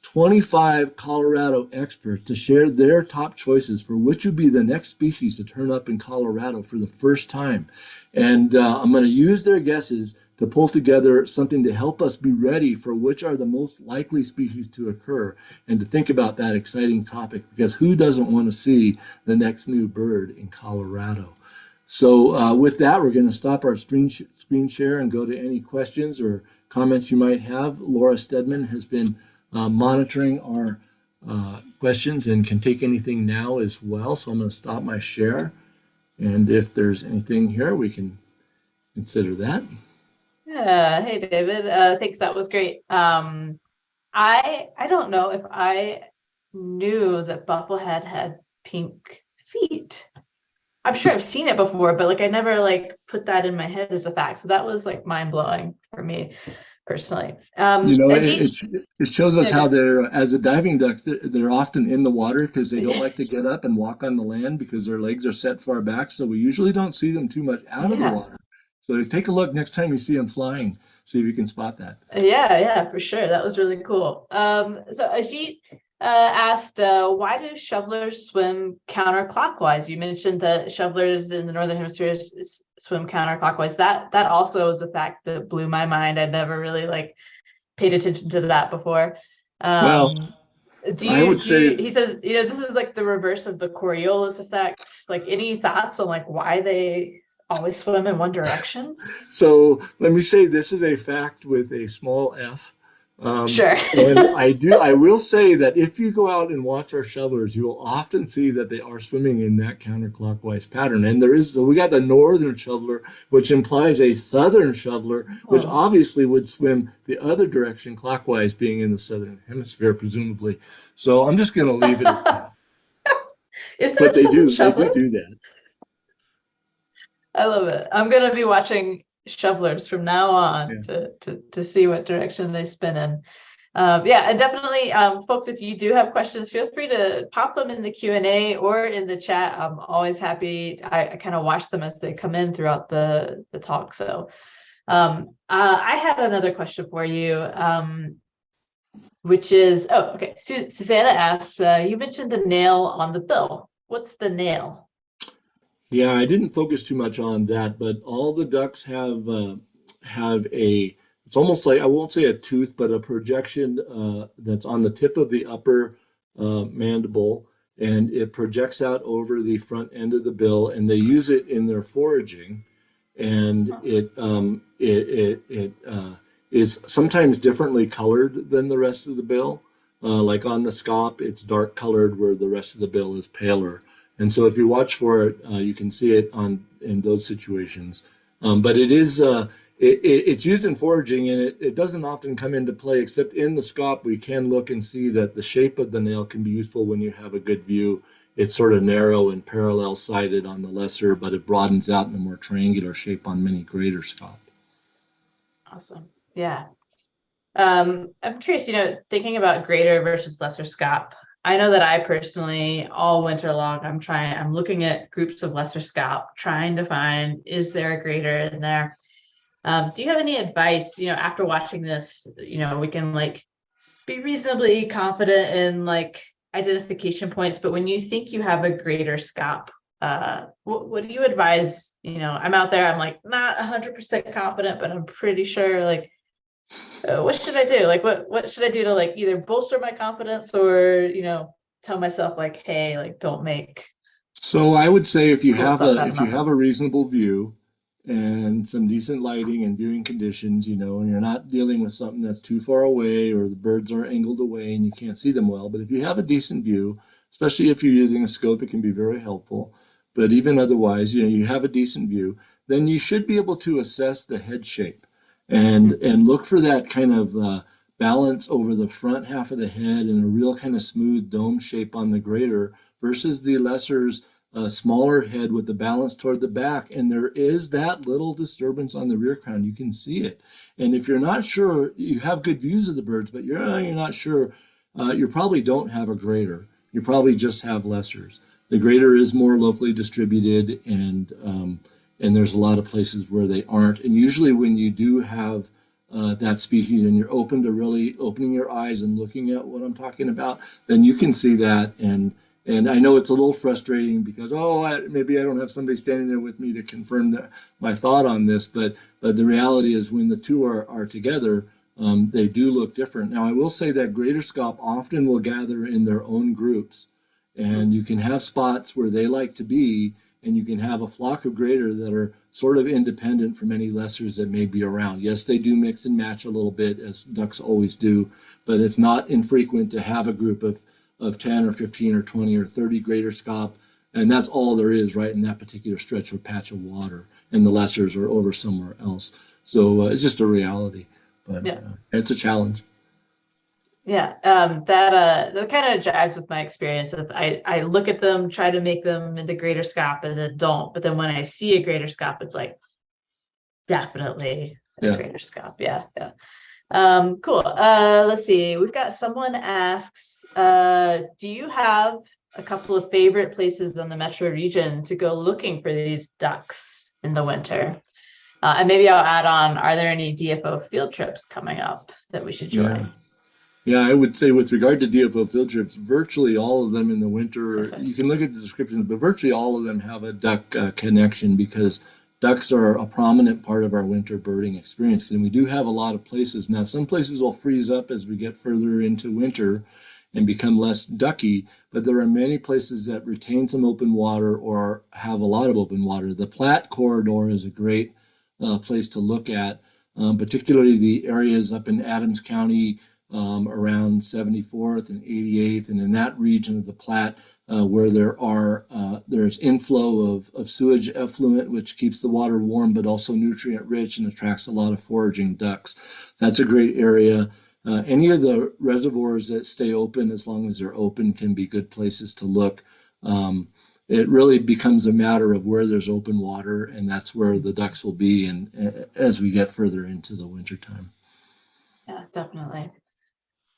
25 Colorado experts to share their top choices for which would be the next species to turn up in Colorado for the first time. And I'm going to use their guesses to pull together something to help us be ready for which are the most likely species to occur, and to think about that exciting topic, because who doesn't want to see the next new bird in Colorado? So with that, we're going to stop our screen share and go to any questions or comments you might have. Laura Stedman has been monitoring our questions and can take anything now as well. So I'm going to stop my share. And if there's anything here, we can consider that. Yeah. Hey, David. Thanks. That was great. I don't know if I knew that bufflehead had pink feet. I'm sure I've seen it before, but like I never like put that in my head as a fact. So that was like mind blowing for me personally. It shows us how they're, as a diving duck, they're often in the water because they don't like to get up and walk on the land because their legs are set far back. So we usually don't see them too much out of the water. So take a look next time you see them flying, see if you can spot that. Yeah, for sure. That was really cool. So Ajit asked, why do shovelers swim counterclockwise? You mentioned that shovelers in the Northern Hemisphere swim counterclockwise. That also is a fact that blew my mind. I'd never really like paid attention to that before. Well, I would say, he says, this is like the reverse of the Coriolis effect. Like any thoughts on like why they always swim in one direction? So let me say this is a fact with a small f. Sure. And I will say that if you go out and watch our shovelers, you will often see that they are swimming in that counterclockwise pattern. And so we got the northern shoveler, which implies a southern shoveler, which Oh. obviously would swim the other direction clockwise, being in the southern hemisphere, presumably. So I'm just going to leave it at that. Is there But they southern do, they do shovelers? do that. I love it. I'm gonna be watching shovelers from now on Yeah. to see what direction they spin in. Yeah, and definitely, folks, if you do have questions, feel free to pop them in the Q&A or in the chat. I'm always happy. I kind of watch them as they come in throughout the talk. So I had another question for you, which is, oh, okay. Susanna asks, you mentioned the nail on the bill. What's the nail? Yeah, I didn't focus too much on that, but all the ducks have a, it's almost like, I won't say a tooth, but a projection that's on the tip of the upper mandible, and it projects out over the front end of the bill, and they use it in their foraging, and it is sometimes differently colored than the rest of the bill. Like on the scaup, it's dark colored where the rest of the bill is paler. And so if you watch for it, you can see it in those situations. But it's used in foraging, and it doesn't often come into play, except in the scaup. We can look and see that the shape of the nail can be useful when you have a good view. It's sort of narrow and parallel sided on the lesser, but it broadens out in a more triangular shape on many greater scaup. Awesome. Yeah. I'm curious, thinking about greater versus lesser scaup. I know that I personally, all winter long, I'm looking at groups of lesser scaup, trying to find, is there a greater in there? Do you have any advice, after watching this, we can be reasonably confident in identification points, but when you think you have a greater scaup, what do you advise? I'm out there, I'm not 100% confident, but I'm pretty sure what should I do? What should I do to either bolster my confidence or, tell myself hey, don't make So I would say cool stuff out of if you nothing. have a reasonable view and some decent lighting and viewing conditions, and you're not dealing with something that's too far away or the birds are angled away and you can't see them well, but if you have a decent view, especially if you're using a scope, it can be very helpful. But even otherwise, you have a decent view, then you should be able to assess the head shape and look for that kind of balance over the front half of the head and a real kind of smooth dome shape on the greater versus the lesser's smaller head with the balance toward the back. And there is that little disturbance on the rear crown. You can see it. And if you're not sure, you have good views of the birds, but you're not sure, you probably don't have a greater. You probably just have lessers. The greater is more locally distributed, and there's a lot of places where they aren't. And usually when you do have that species and you're open to really opening your eyes and looking at what I'm talking about, then you can see that. And I know it's a little frustrating because, maybe I don't have somebody standing there with me to confirm my thought on this, but the reality is when the two are together, they do look different. Now, I will say that greater scaup often will gather in their own groups, and you can have spots where they like to be, and you can have a flock of greater that are sort of independent from any lessers that may be around. Yes, they do mix and match a little bit, as ducks always do, but it's not infrequent to have a group of 10 or 15 or 20 or 30 greater scaup, and that's all there is right in that particular stretch or patch of water, and the lessers are over somewhere else. So it's just a reality, but Yeah. it's a challenge. Yeah, that kind of jives with my experience of I look at them, try to make them into greater scaup and then don't. But then when I see a greater scaup, it's definitely a Yeah. greater scaup. Yeah, yeah. Cool. Let's see. We've got someone asks, do you have a couple of favorite places in the metro region to go looking for these ducks in the winter? And maybe I'll add on, are there any DFO field trips coming up that we should Yeah. join? Yeah, I would say with regard to DFO field trips, virtually all of them in the winter, you can look at the descriptions, but virtually all of them have a duck connection because ducks are a prominent part of our winter birding experience. And we do have a lot of places. Now, some places will freeze up as we get further into winter and become less ducky, but there are many places that retain some open water or have a lot of open water. The Platte corridor is a great place to look at, particularly the areas up in Adams County, around 74th and 88th, and in that region of the Platte where there's inflow of sewage effluent, which keeps the water warm but also nutrient rich and attracts a lot of foraging ducks. That's a great area. Any of the reservoirs that stay open, as long as they're open, can be good places to look. It really becomes a matter of where there's open water, and that's where the ducks will be as we get further into the wintertime. Yeah, definitely.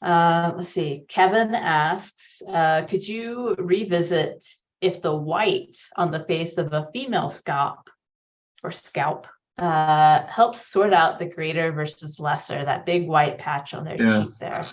Let's see. Kevin asks, could you revisit if the white on the face of a female scalp helps sort out the greater versus lesser, that big white patch on their cheek there?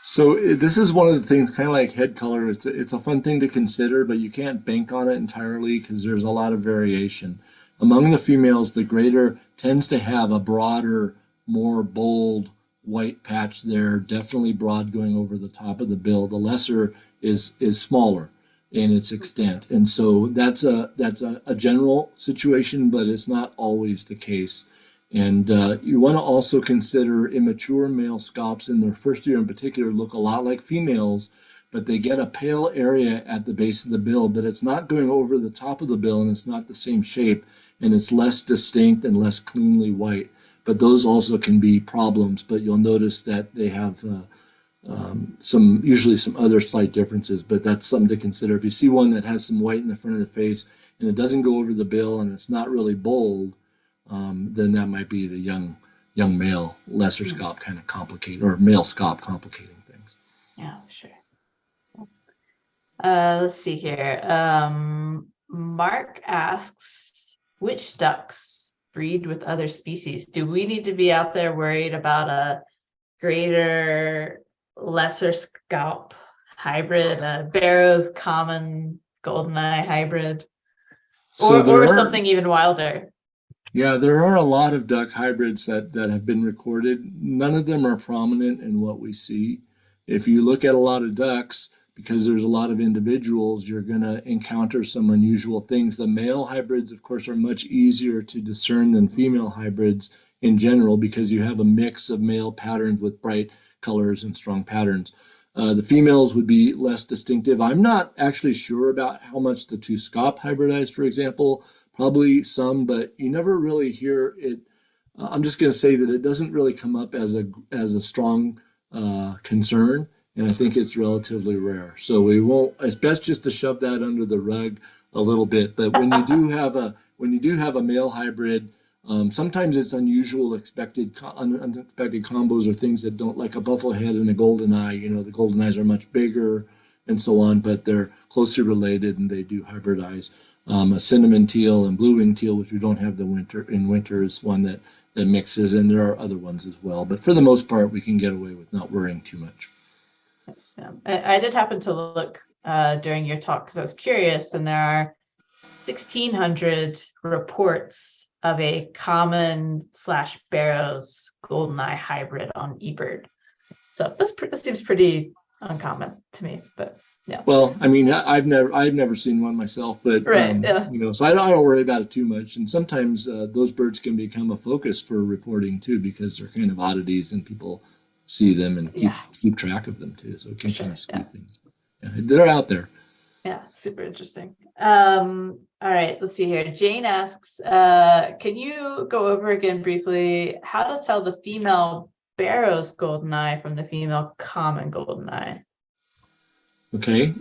So this is one of the things, kind of like head color. It's a fun thing to consider, but you can't bank on it entirely because there's a lot of variation. Among the females, the greater tends to have a broader, more bold white patch there, definitely broad going over the top of the bill. The lesser is smaller in its extent, and so that's a general situation, but it's not always the case. And you want to also consider immature male scalps in their first year in particular look a lot like females, but they get a pale area at the base of the bill, but it's not going over the top of the bill and it's not the same shape, and it's less distinct and less cleanly white. But those also can be problems, but you'll notice that they have usually some other slight differences, but that's something to consider. If you see one that has some white in the front of the face and it doesn't go over the bill and it's not really bold, then that might be the young male lesser scalp kind of complicated, or male scalp complicating things. Yeah, sure. Let's see here. Mark asks, which ducks breed with other species? Do we need to be out there worried about a greater lesser scalp hybrid, a Barrow's common goldeneye hybrid, or something even wilder? Yeah, there are a lot of duck hybrids that have been recorded. None of them are prominent in what we see. If you look at a lot of ducks, because there's a lot of individuals, you're going to encounter some unusual things. The male hybrids, of course, are much easier to discern than female hybrids in general because you have a mix of male patterns with bright colors and strong patterns. The females would be less distinctive. I'm not actually sure about how much the two scalp hybridize, for example. Probably some, but you never really hear it. I'm just going to say that it doesn't really come up as a strong concern, and I think it's relatively rare. So we won't. It's best just to shove that under the rug a little bit. But when you do have a male hybrid, sometimes it's unusual, unexpected combos or things that don't, like a bufflehead and a goldeneye. You know, the goldeneyes are much bigger and so on, but they're closely related and they do hybridize. A cinnamon teal and blue-winged teal, which we don't have in winter, is one that mixes, and there are other ones as well. But for the most part, we can get away with not worrying too much. Yes, I did happen to look during your talk because I was curious, and there are 1,600 reports of a common / Barrow's goldeneye hybrid on eBird. So this seems pretty uncommon to me, but. Yeah. Well, I mean, I've never seen one myself, but you know, so I don't worry about it too much. And sometimes those birds can become a focus for reporting too, because they're kind of oddities and people see them and keep track of them too. So it can kind of skew things. Yeah, they're out there. Yeah, super interesting. All right, let's see here. Jane asks, can you go over again briefly how to tell the female Barrow's goldeneye from the female common goldeneye? Okay,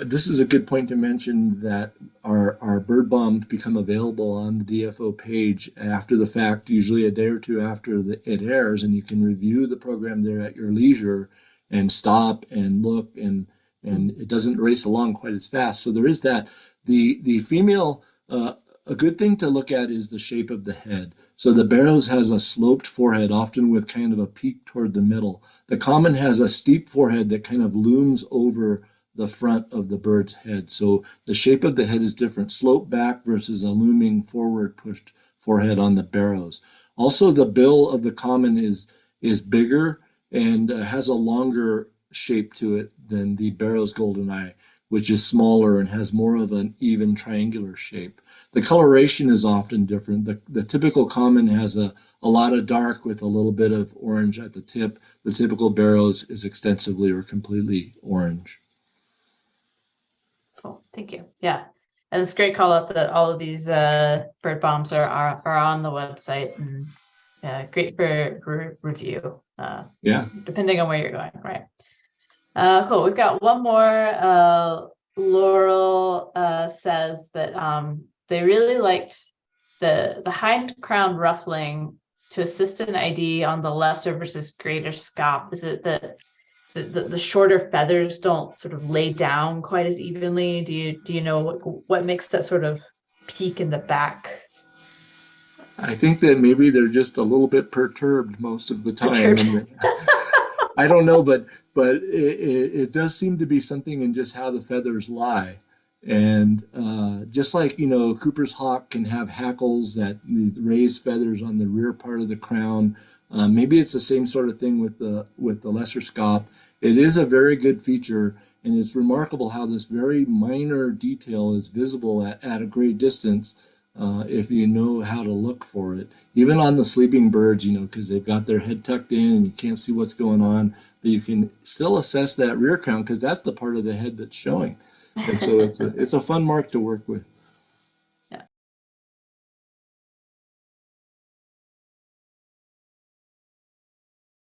this is a good point to mention that our bird bombs become available on the DFO page after the fact, usually a day or two after it airs, and you can review the program there at your leisure and stop and look, and it doesn't race along quite as fast. So there is that. The female, a good thing to look at is the shape of the head. So the Barrow's has a sloped forehead, often with kind of a peak toward the middle. The common has a steep forehead that kind of looms over the front of the bird's head. So the shape of the head is different, slope back versus a looming forward pushed forehead on the Barrow's. Also, the bill of the common is bigger and has a longer shape to it than the Barrow's goldeneye. which is smaller and has more of an even triangular shape. The coloration is often different. The typical common has a lot of dark with a little bit of orange at the tip. The typical barrows is extensively or completely orange. Cool. Thank you. Yeah. And it's great call out that all of these bird bombs are on the website, and great for review. Yeah. Depending on where you're going, right? Cool. We've got one more. Laurel says that they really liked the hind crown ruffling to assist in ID on the lesser versus greater scop. Is it that the shorter feathers don't sort of lay down quite as evenly? Do you know what makes that sort of peak in the back? I think that maybe they're just a little bit perturbed most of the time. Perturbed. And I don't know, but it does seem to be something in just how the feathers lie. And just like, Cooper's hawk can have hackles that these raised feathers on the rear part of the crown. Maybe it's the same sort of thing with the lesser scop. It is a very good feature, and it's remarkable how this very minor detail is visible at a great distance if you know how to look for it. Even on the sleeping birds, because they've got their head tucked in and you can't see what's going on, but you can still assess that rear crown because that's the part of the head that's showing. And so it's a fun mark to work with.